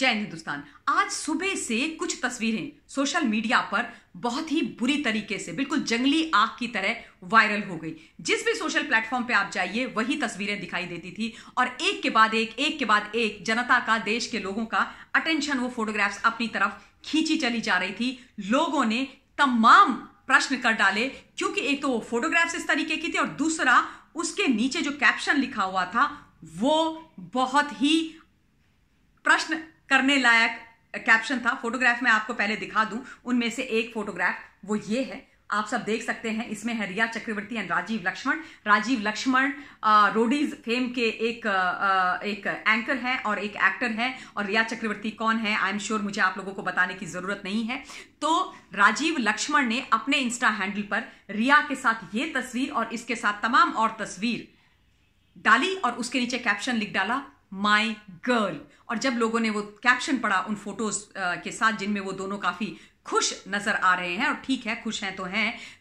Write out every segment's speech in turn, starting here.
जय हिंदुस्तान। आज सुबह से कुछ तस्वीरें सोशल मीडिया पर बहुत ही बुरी तरीके से बिल्कुल जंगली आग की तरह वायरल हो गई। जिस भी सोशल प्लेटफॉर्म पे आप जाइए वही तस्वीरें दिखाई देती थी और एक के बाद एक जनता का, देश के लोगों का अटेंशन वो फोटोग्राफ्स अपनी तरफ खींची चली जा रही थी। लोगों ने तमाम प्रश्न कर डाले क्योंकि एक तो वो फोटोग्राफ्स इस तरीके की थी और दूसरा उसके नीचे जो कैप्शन लिखा हुआ था वो बहुत ही प्रश्न करने लायक कैप्शन था। फोटोग्राफ में आपको पहले दिखा दूं, उनमें से एक फोटोग्राफ वो ये है, आप सब देख सकते हैं। इसमें है Rhea Chakraborty and Rajiv Laxman. Rajiv Laxman Roadies fame के एक एंकर हैं और एक एक्टर हैं, और रिया चक्रवर्ती कौन है आई एम श्योर मुझे आप लोगों को बताने की जरूरत नहीं है। तो राजीव लक्ष्मण ने अपने इंस्टा हैंडल पर रिया के साथ ये तस्वीर और इसके साथ तमाम और तस्वीर डाली और उसके नीचे कैप्शन लिख डाला, माई गर्ल। और जब लोगों ने वो कैप्शन पढ़ा उन फोटोज के साथ जिनमें वो दोनों काफी खुश नजर आ रहे हैं, और ठीक है खुश हैं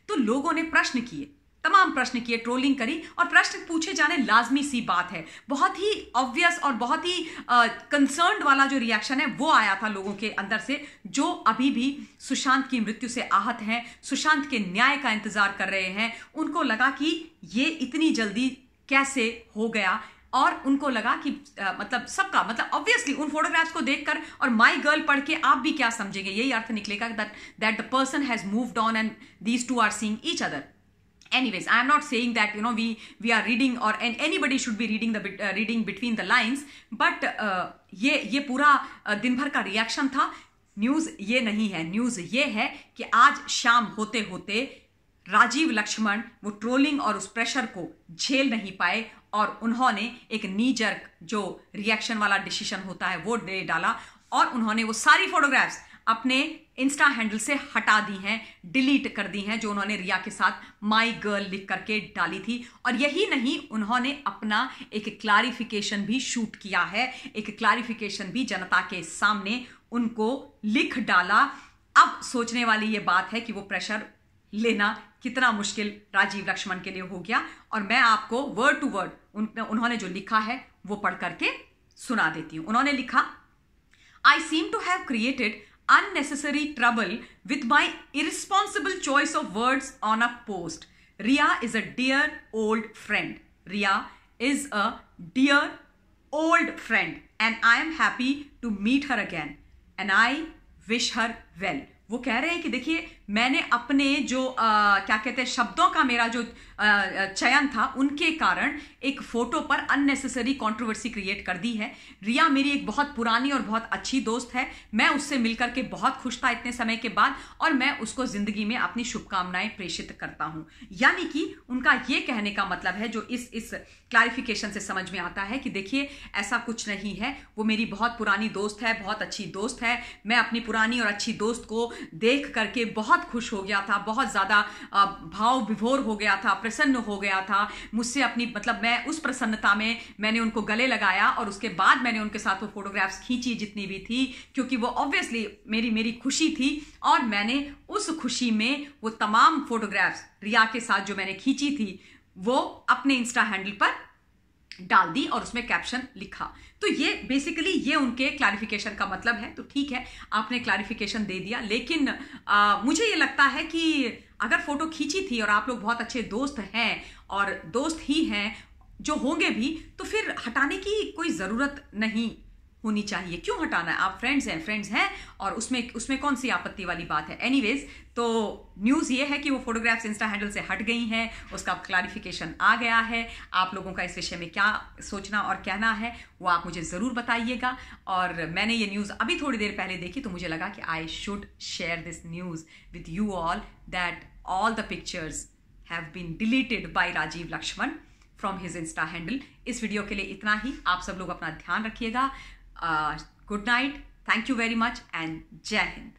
तो लोगों ने प्रश्न किए, तमाम प्रश्न किए, ट्रोलिंग करी और प्रश्न पूछे जाने लाजमी सी बात है। बहुत ही ऑब्वियस और बहुत ही कंसर्न्ड वाला जो रिएक्शन है वो आया था लोगों के अंदर से, जो अभी भी सुशांत की मृत्यु से आहत हैं, सुशांत के न्याय का इंतजार कर रहे हैं। उनको लगा कि ये इतनी जल्दी कैसे हो गया, और उनको लगा कि मतलब ऑब्वियसली उन फोटोग्राफ्स को देखकर और माई गर्ल पढ़ के आप भी क्या समझेंगे, यही अर्थ निकलेगा that the person has moved on and these two are seeing each other. Anyways, I am not saying that we are reading or anybody should be reading between the lines, but ये पूरा दिन भर का reaction था। News ये नहीं है, news ये है कि आज शाम होते होते राजीव लक्ष्मण वो ट्रोलिंग और उस प्रेशर को झेल नहीं पाए और उन्होंने एक नी जर्क जो रिएक्शन वाला डिसीजन होता है वो ले डाला और उन्होंने वो सारी फोटोग्राफ्स अपने इंस्टा हैंडल से हटा दी हैं, डिलीट कर दी हैं, जो उन्होंने रिया के साथ माई गर्ल लिख करके डाली थी। और यही नहीं, उन्होंने अपना एक क्लैरिफिकेशन भी शूट किया है, एक क्लैरिफिकेशन भी जनता के सामने उनको लिख डाला। अब सोचने वाली ये बात है कि वो प्रेशर लेना कितना मुश्किल राजीव लक्ष्मण के लिए हो गया। और मैं आपको वर्ड टू वर्ड उन्होंने जो लिखा है वो पढ़ करके सुना देती हूं। उन्होंने लिखा, I seem to have created unnecessary trouble with my irresponsible choice of words on a post. Riya is a dear old friend. Riya is a dear old friend and I am happy to meet her again and I wish her well. वो कह रहे हैं कि देखिए मैंने अपने जो क्या कहते हैं शब्दों का मेरा जो चयन था उनके कारण एक फोटो पर अननेसेसरी कंट्रोवर्सी क्रिएट कर दी है। रिया मेरी एक बहुत पुरानी और बहुत अच्छी दोस्त है, मैं उससे मिलकर के बहुत खुश था इतने समय के बाद और मैं उसको जिंदगी में अपनी शुभकामनाएं प्रेषित करता हूं। यानी कि उनका ये कहने का मतलब है, जो इस क्लैरिफिकेशन से समझ में आता है कि देखिए ऐसा कुछ नहीं है, वो मेरी बहुत पुरानी दोस्त है, बहुत अच्छी दोस्त है। मैं अपनी पुरानी और अच्छी दोस्त को देख करके बहुत खुश हो गया था, बहुत ज्यादा भाव विभोर हो गया था, प्रसन्न हो गया था मुझसे अपनी मैं उस प्रसन्नता में मैंने उनको गले लगाया और उसके बाद मैंने उनके साथ वो फोटोग्राफ्स खींची जितनी भी थी, क्योंकि वो ऑब्वियसली मेरी खुशी थी और मैंने उस खुशी में वो तमाम फोटोग्राफ्स रिया के साथ जो मैंने खींची थी वो अपने इंस्टा हैंडल पर डाल दी और उसमें कैप्शन लिखा। तो ये बेसिकली ये उनके क्लैरिफिकेशन का मतलब है। तो ठीक है, आपने क्लैरिफिकेशन दे दिया, लेकिन मुझे ये लगता है कि अगर फोटो खींची थी और आप लोग बहुत अच्छे दोस्त हैं और दोस्त ही हैं जो होंगे भी, तो फिर हटाने की कोई जरूरत नहीं होनी चाहिए। क्यों हटाना है, आप फ्रेंड्स हैं और उसमें कौन सी आपत्ति वाली बात है। एनीवेज, तो न्यूज़ ये है कि वो फोटोग्राफ्स इंस्टा हैंडल से हट गई हैं, उसका क्लैरिफिकेशन आ गया है। आप लोगों का इस विषय में क्या सोचना और कहना है वो आप मुझे ज़रूर बताइएगा। और मैंने ये न्यूज़ अभी थोड़ी देर पहले देखी तो मुझे लगा कि I should share this news with you all that all the pictures have been deleted by Rajiv Laxman from his insta handle. इस वीडियो के लिए इतना ही। आप सब लोग अपना ध्यान रखिएगा। Good night, thank you very much and जय हिंद।